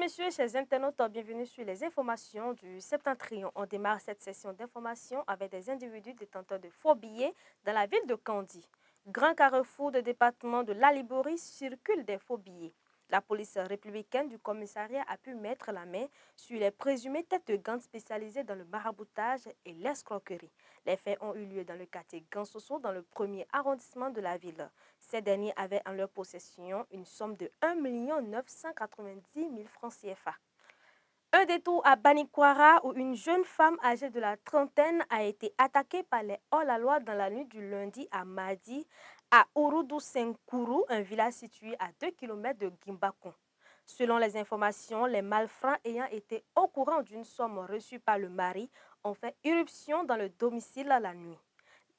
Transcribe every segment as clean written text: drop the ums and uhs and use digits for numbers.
messieurs, chers internautes, bienvenue sur les informations du Septentrion. On démarre cette session d'information avec des individus détenteurs de faux billets dans la ville de Candy. Grand carrefour de département de l'Aliborie circulent des faux billets. La police républicaine du commissariat a pu mettre la main sur les présumées têtes de gangs spécialisées dans le maraboutage et l'escroquerie. Les faits ont eu lieu dans le quartier Gansoso, dans le premier arrondissement de la ville. Ces derniers avaient en leur possession une somme de 1 990 000 francs CFA. Un détour à Banikwara où une jeune femme âgée de la trentaine a été attaquée par les hors-la-loi dans la nuit du lundi à mardi à Ouroudou-Senkourou, un village situé à 2 km de Gimbakon. Selon les informations, les malfrats ayant été au courant d'une somme reçue par le mari ont fait irruption dans le domicile la nuit.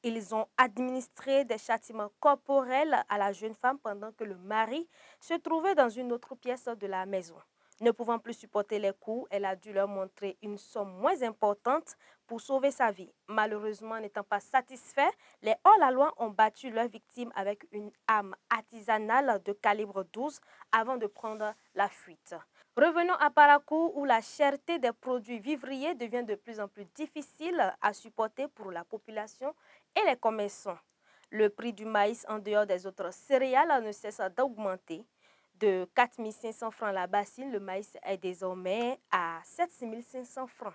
Ils ont administré des châtiments corporels à la jeune femme pendant que le mari se trouvait dans une autre pièce de la maison. Ne pouvant plus supporter les coups, elle a dû leur montrer une somme moins importante pour sauver sa vie. Malheureusement, n'étant pas satisfaits, les hors-la-loi ont battu leur victime avec une arme artisanale de calibre 12 avant de prendre la fuite. Revenons à Parakou où la cherté des produits vivriers devient de plus en plus difficile à supporter pour la population et les commerçants. Le prix du maïs en dehors des autres céréales ne cesse d'augmenter. De 4 500 francs la bassine, le maïs est désormais à 7 500 francs.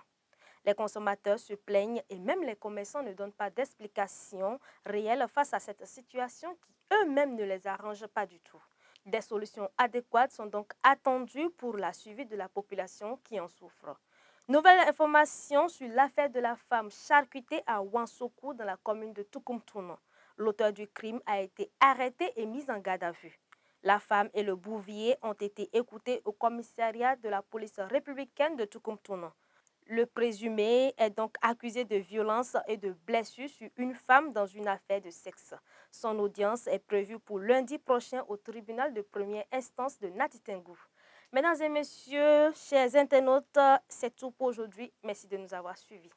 Les consommateurs se plaignent et même les commerçants ne donnent pas d'explication réelle face à cette situation qui eux-mêmes ne les arrange pas du tout. Des solutions adéquates sont donc attendues pour la suivi de la population qui en souffre. Nouvelle information sur l'affaire de la femme charcutée à Wansoku dans la commune de Tukumtouno. L'auteur du crime a été arrêté et mis en garde à vue. La femme et le bouvier ont été écoutés au commissariat de la police républicaine de Tukumtouno. Le présumé est donc accusé de violence et de blessures sur une femme dans une affaire de sexe. Son audience est prévue pour lundi prochain au tribunal de première instance de Natitengu. Mesdames et messieurs, chers internautes, c'est tout pour aujourd'hui. Merci de nous avoir suivis.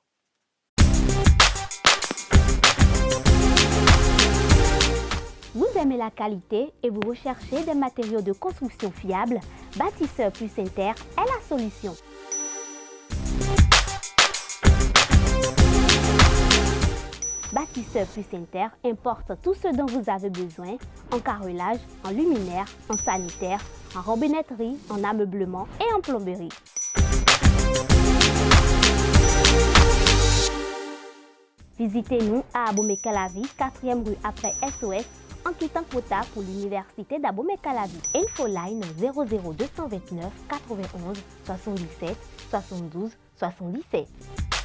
Vous aimez la qualité et vous recherchez des matériaux de construction fiables? Bâtisseur plus Inter est la solution. Bâtisseur plus Inter importe tout ce dont vous avez besoin en carrelage, en luminaire, en sanitaire, en robinetterie, en ameublement et en plomberie. Visitez-nous à Abomey-Calavi, 4e rue après SOS, en quittant Kota pour l'université d'Abomey-Calavi. Infoline 00229 91 77 72 77.